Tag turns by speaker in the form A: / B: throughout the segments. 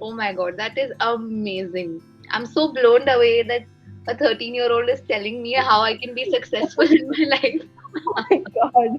A: Oh my God, that is amazing. I'm so blown away that a 13-year-old is telling me how I can be successful in my life.
B: Oh my God.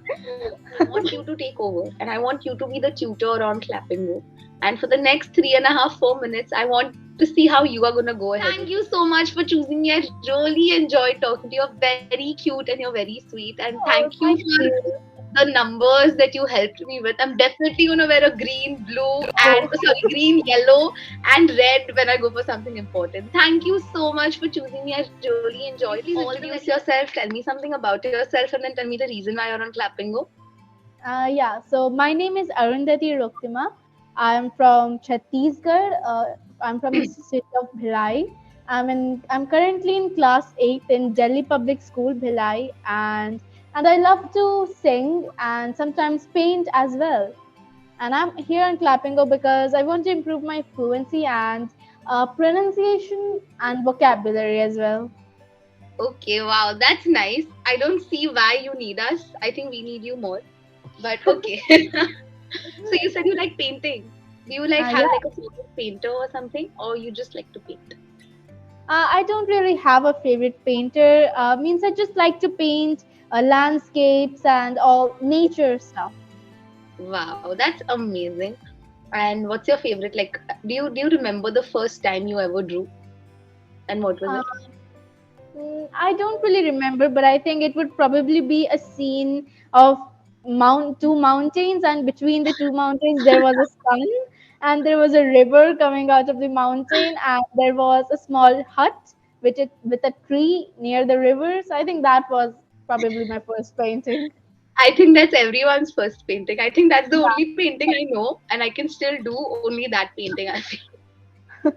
A: I want you to take over and I want you to be the tutor on Clapingo. And for the next 3.5, 4 minutes, I want to see how you are going to go ahead. Thank you so much for choosing me. I really enjoyed talking to you. You're very cute and you're very sweet. And thank
B: Oh,
A: you
B: thank
A: for
B: you.
A: the numbers that you helped me with. I'm definitely going to wear a green, blue, and sorry, green, yellow, and red when I go for something important. Thank you so much for choosing me. I really enjoyed. Please introduce yourself. Tell me something about yourself, and then tell me the reason why you're on Clapingo.
B: Yeah, so my name is Arundhati Roktima. I'm from Chhattisgarh. I'm from the city of Bhilai. I'm currently in class 8 in Delhi Public School, Bhilai, and I love to sing and sometimes paint as well. And I'm here in Clapingo because I want to improve my fluency and pronunciation and vocabulary as well.
A: Okay, wow, that's nice. I don't see why you need us. I think we need you more. But okay. So you said you like painting. Do you like
B: Yeah,
A: have like a favorite painter or something, or you just like to paint?
B: I don't really have a favorite painter. Means I just like to paint landscapes and all nature stuff.
A: Wow, that's amazing. And what's your favorite? Like, do you remember the first time you ever drew, and what was
B: Uh,
A: it?
B: I don't really remember, but I think it would probably be a scene of two mountains, and between the two mountains there was a sun, and there was a river coming out of the mountain, and there was a small hut with a tree near the river. So I think that was probably my first painting.
A: I think that's everyone's first painting. I think that's the only painting I know, and I can still do only that painting. I feel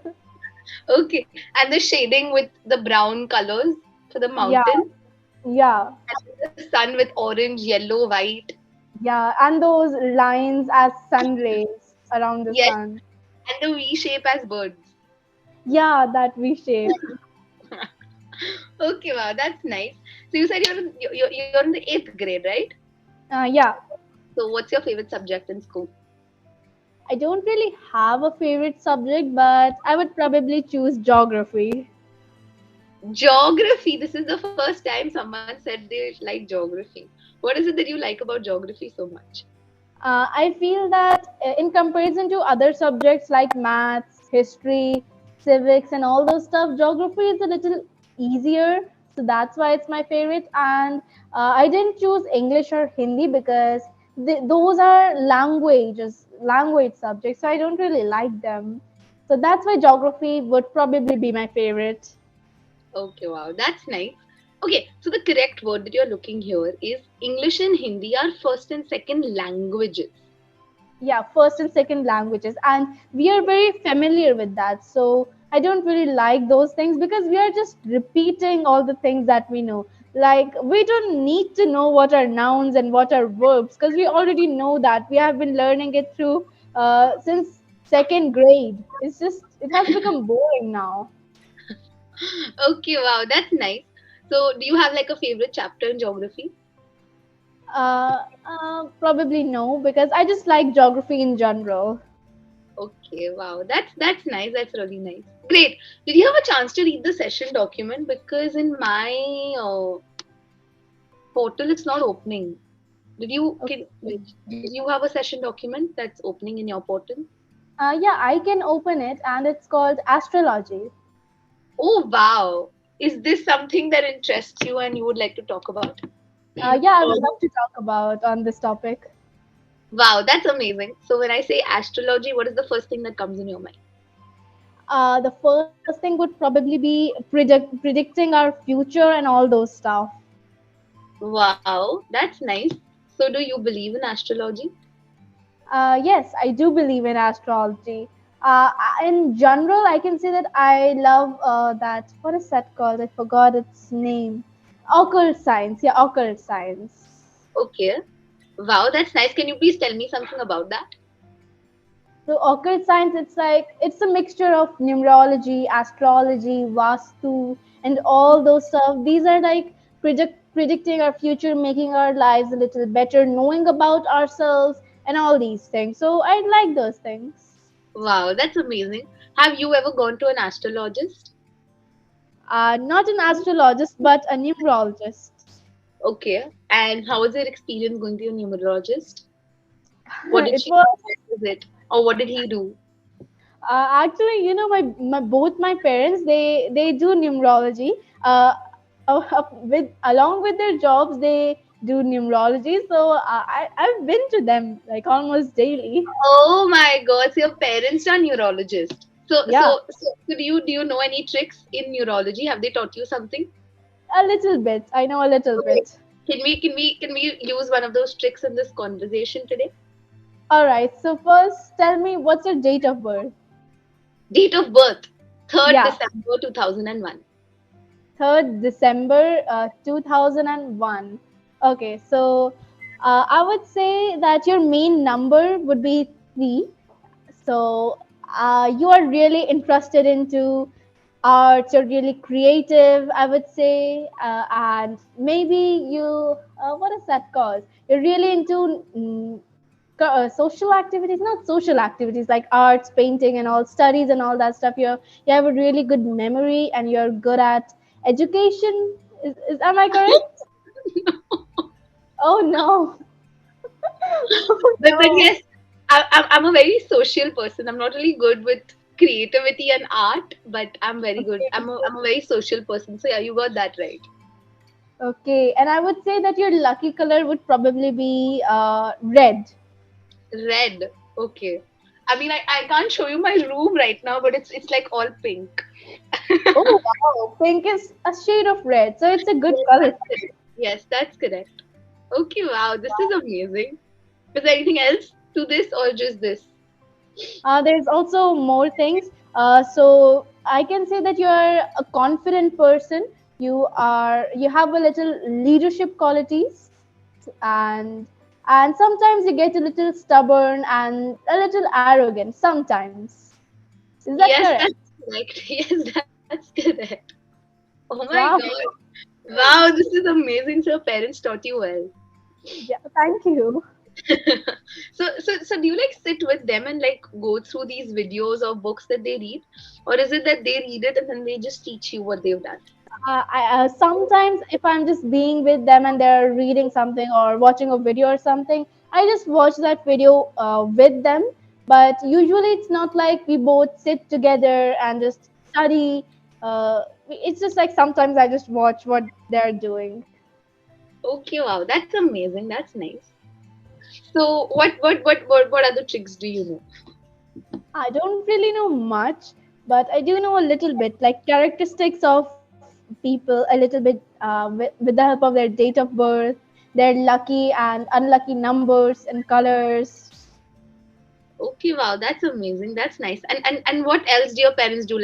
A: okay. And the shading with the brown colors for the
B: Yeah,
A: mountain,
B: yeah.
A: and the sun with orange, yellow, white.
B: Yeah, and those lines as sun rays around the
A: Yes,
B: sun.
A: and the V shape as birds.
B: Yeah, that V shape.
A: Okay, wow, that's nice. So you said you're in the eighth grade, right?
B: Yeah,
A: So what's your favorite subject in school?
B: I don't really have a favorite subject, but I would probably choose geography.
A: Geography. This is the first time someone said they like geography. What is it that you like about geography so much?
B: I feel that in comparison to other subjects like maths, history, civics, and all those stuff, geography is a little easier. So that's why it's my favorite. And I didn't choose English or Hindi because those are language subjects. So I don't really like them. So that's why geography would probably be my favorite.
A: Okay, wow, that's nice. Okay, so the correct word that you're looking here is English and Hindi are first and second languages.
B: Yeah, first and second languages, and we are very familiar with that. So I don't really like those things because we are just repeating all the things that we know. Like, we don't need to know what are nouns and what are verbs because we already know that. We have been learning it through since second grade. It has become boring now.
A: Okay, wow, that's nice. So do you have like a favorite chapter in geography?
B: Probably no, because I just like geography in general.
A: Okay, wow, that's nice. That's really nice. Great. Did you have a chance to read the session document? Because in my portal, it's not opening.
B: Okay.
A: Did you have a session document that's opening in your portal?
B: Yeah, I can open it, and it's called Astrology.
A: Oh wow! Is this something that interests you and you would like to talk about?
B: Yeah, I would love to talk about on this topic.
A: Wow, that's amazing. So when I say astrology, what is the first thing that comes in your mind?
B: The first thing would probably be predicting our future and all those stuff.
A: Wow, that's nice. So do you believe in astrology?
B: Yes, I do believe in astrology. In general, I can say that I love that. What is that called? I forgot its name. Occult science. Yeah, occult science.
A: Okay. Wow, that's nice. Can you please tell me something about that?
B: So occult science, it's a mixture of numerology, astrology, vastu, and all those stuff. These are like predicting our future, making our lives a little better, knowing about ourselves, and all these things. So I like those things.
A: Wow, that's amazing. Have you ever gone to an astrologist?
B: Not an astrologist, but a numerologist.
A: Okay. And how was your experience going to your numerologist? What did
B: It
A: she
B: was
A: suggest? Is it? Or what did he do?
B: actually, my both my parents they do numerology. Uh, with along with their jobs, they do numerology. So I've been to them like almost daily.
A: Oh my God, so your parents are neurologists. So,
B: Yeah,
A: so, so, so do you know any tricks in neurology? Have they taught you something?
B: a little bit. I know a little
A: Okay.
B: bit.
A: Can we use one of those tricks in this conversation today?
B: All right. So first, tell me what's your date of birth?
A: Date of birth, 3rd
B: Yeah,
A: December 2001.
B: 3rd December 2001. Okay, so I would say that your main number would be 3. So you are really interested into arts, you're really creative, I would say, and maybe you, what is that called? You're really into social activities, not social activities like arts, painting, and all studies and all that stuff. You have a really good memory and you're good at education. Am I correct? Oh no! Oh
A: But
B: no!
A: yes, I'm a very social person. I'm not really good with creativity and art, but I'm very good.
B: Okay.
A: I'm a very social person. So yeah, you got that right.
B: Okay, and I would say that your lucky color would probably be red.
A: Red. Okay. I mean, I can't show you my room right now, but it's like all pink.
B: Oh wow, pink is a shade of red, so it's a good
A: Yes,
B: color.
A: that's correct. Yes, that's correct. Okay, wow, this is amazing. Is there anything else to this or just this?
B: There's also more things. So I can say that you are a confident person. You have a little leadership qualities, and and sometimes you get a little stubborn and a little arrogant. Sometimes is that
A: Yes,
B: correct?
A: that's correct. Yes, that's correct. Oh my
B: Wow.
A: God. Wow, this is amazing. So your parents taught you well.
B: Yeah, thank you.
A: So do you like sit with them and like go through these videos or books that they read? Or is it that they read it and then they just teach you what they've done?
B: Sometimes if I'm just being with them and they're reading something or watching a video or something, I just watch that video with them. But usually it's not like we both sit together and just study. It's just like sometimes I just watch what they're doing.
A: Okay, wow, that's amazing. That's nice. So what other tricks do you know?
B: I don't really know much, but I do know a little bit, like characteristics of people, a little bit with the help of their date of birth, their lucky and unlucky numbers and colors.
A: Okay, wow, that's amazing. That's nice. And what else do your parents do?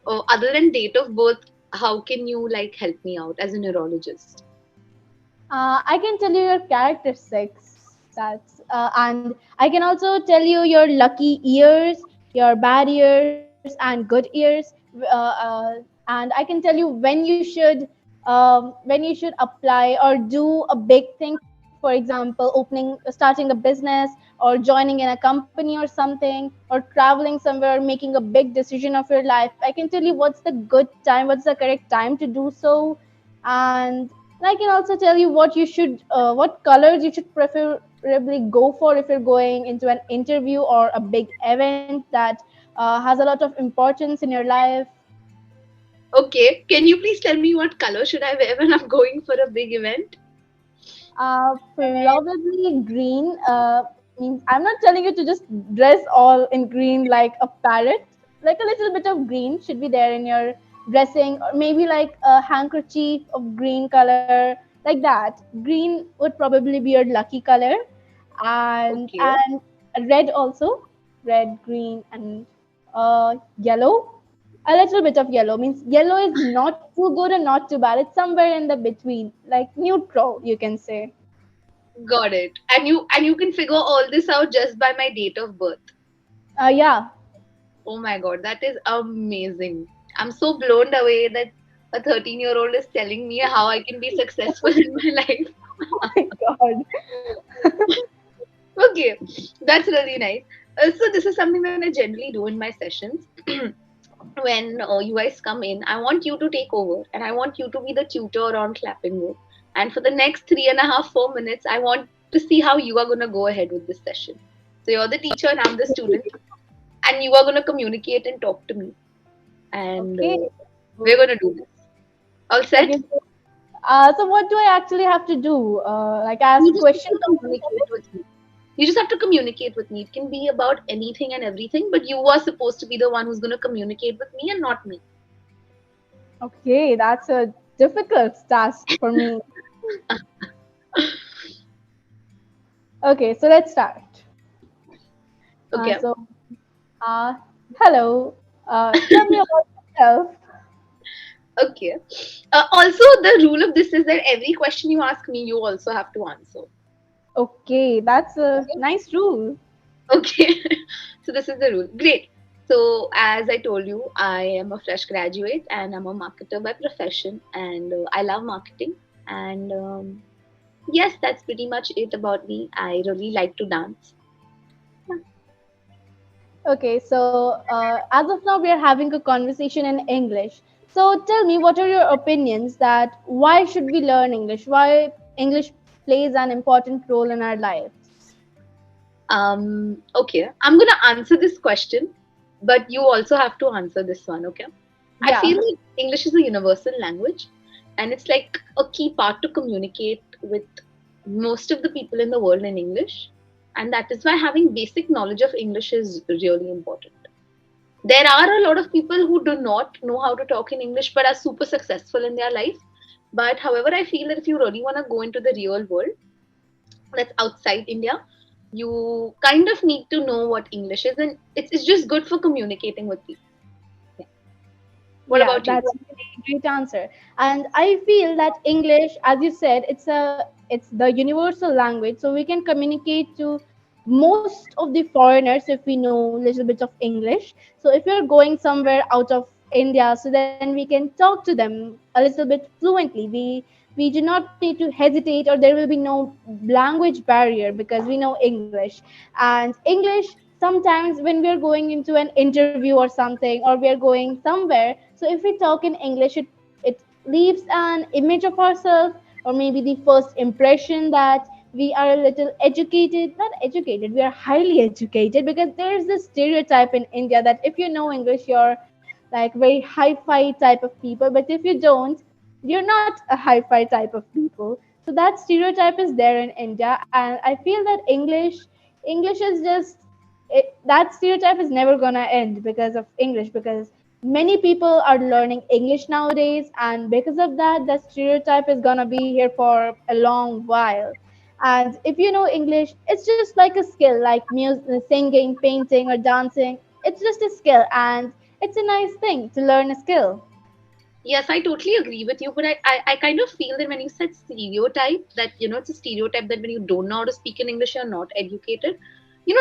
A: Other than date of birth, how can you like help me out as a neurologist?
B: I can tell you your characteristics. And I can also tell you your lucky years, your bad years, and good years. And I can tell you when you should apply or do a big thing. For example, starting a business, or joining in a company or something, or traveling somewhere, making a big decision of your life. I can tell you what's the good time, what's the correct time to do so, and I can also tell you what colors you should preferably go for if you're going into an interview or a big event that has a lot of importance in your life.
A: Okay, can you please tell me what color should I wear when I'm going for a big event?
B: Probably green. Means I'm not telling you to just dress all in green like a parrot. Like a little bit of green should be there in your dressing, or maybe like a handkerchief of green color, like that. Green would probably be your lucky color,
A: Okay.
B: and red also, red, green, and yellow. A little bit of yellow means yellow is not too good and not too bad. It's somewhere in the between, like neutral, you can say.
A: Got it. And you can figure all this out just by my date of birth.
B: Yeah.
A: Oh my God, that is amazing. I'm so blown away that a 13-year-old is telling me how I can be successful in my life.
B: Oh my God.
A: Okay, that's really nice. So this is something that I generally do in my sessions. When you guys come in, I want you to take over and I want you to be the tutor on Clapingo. And for the next 3.5, 4 minutes, I want to see how you are going to go ahead with this session. So you're the teacher and I'm the student, and you are going to communicate and talk to me. And
B: Okay.
A: we're going to do this. All set?
B: Okay. So what do I actually have to do? Like ask
A: You just have
B: questions?
A: to communicate with me. You just have to communicate with me. It can be about anything and everything, but you are supposed to be the one who's going to communicate with me and not me.
B: Okay, that's a difficult task for me. Okay, so let's start.
A: Okay.
B: So, uh, hello. Tell me about yourself.
A: Okay. Also, the rule of this is that every question you ask me, you also have to answer.
B: Okay, that's a nice rule.
A: Okay. So, this is the rule. Great. So, as I told you, I am a fresh graduate and I'm a marketer by profession, and I love marketing. And yes, that's pretty much it about me. I really like to dance.
B: Okay, so as of now, we are having a conversation in English. So tell me, what are your opinions that why should we learn English? Why English plays an important role in our lives?
A: Okay. I'm going to answer this question, but you also have to answer this one, okay? I feel
B: Yeah,
A: like English is a universal language and it's like a key part to communicate with most of the people in the world in English. And that is why having basic knowledge of English is really important. There are a lot of people who do not know how to talk in English but are super successful in their life. But however, I feel that if you really want to go into the real world that's outside India, you kind of need to know what English is, and it's just good for communicating with people. Yeah. What
B: yeah,
A: about you?
B: that's a really great answer. And I feel that English, as you said, it's the universal language, so we can communicate to most of the foreigners if we know a little bit of English. So if you're going somewhere out of India, so then we can talk to them a little bit fluently. We do not need to hesitate, or there will be no language barrier because we know English. And English, sometimes when we are going into an interview or something, or we are going somewhere, so if we talk in English, it leaves an image of ourselves, or maybe the first impression that we are a little educated, not educated, we are highly educated, because there's this stereotype in India that if you know English, you're like very hi-fi type of people, but if you don't, you're not a hi-fi type of people. So that stereotype is there in India, and I feel that English is just that stereotype is never gonna end because of English, because many people are learning English nowadays, and because of that, the stereotype is gonna be here for a long while. And if you know English, it's just like a skill, like music, singing, painting, or dancing. It's just a skill, and it's a nice thing to learn a skill.
A: Yes, I totally agree with you, but I kind of feel that when you said stereotype, that it's a stereotype that when you don't know how to speak in English, you're not educated.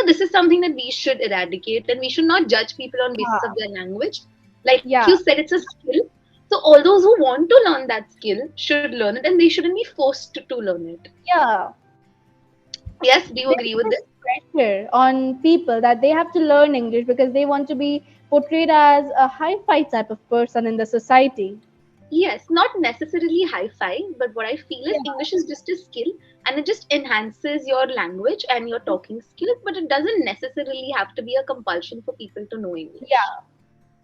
A: This is something that we should eradicate, and we should not judge people on basis of
B: Yeah,
A: their language. Like you
B: yeah,
A: said, it's a skill. So all those who want to learn that skill should learn it, and they shouldn't be forced to learn it.
B: yeah.
A: Yes, do you
B: There's
A: agree with
B: this
A: this?
B: pressure on people that they have to learn English because they want to be portrayed as a hi-fi type of person in the society.
A: Yes, not necessarily hi-fi, but what I feel is
B: Yeah,
A: English is just a skill and it just enhances your language and your talking skills, but it doesn't necessarily have to be a compulsion for people to know English.
B: yeah,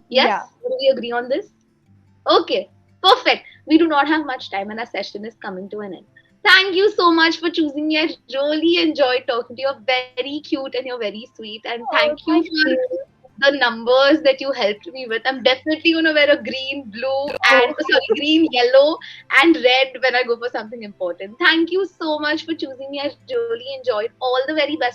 A: Yes,
B: yeah.
A: do we agree on this? Okay, perfect. We do not have much time and our session is coming to an end. Thank you so much for choosing me. I really enjoyed talking to you. You're very cute and you're very sweet. And thank
B: Oh,
A: you
B: thank
A: for
B: you.
A: the numbers that you helped me with. I'm definitely gonna wear a green, blue, and
B: Oh,
A: sorry, green, yellow, and red when I go for something important. Thank you so much for choosing me. I really enjoyed. All the very best for your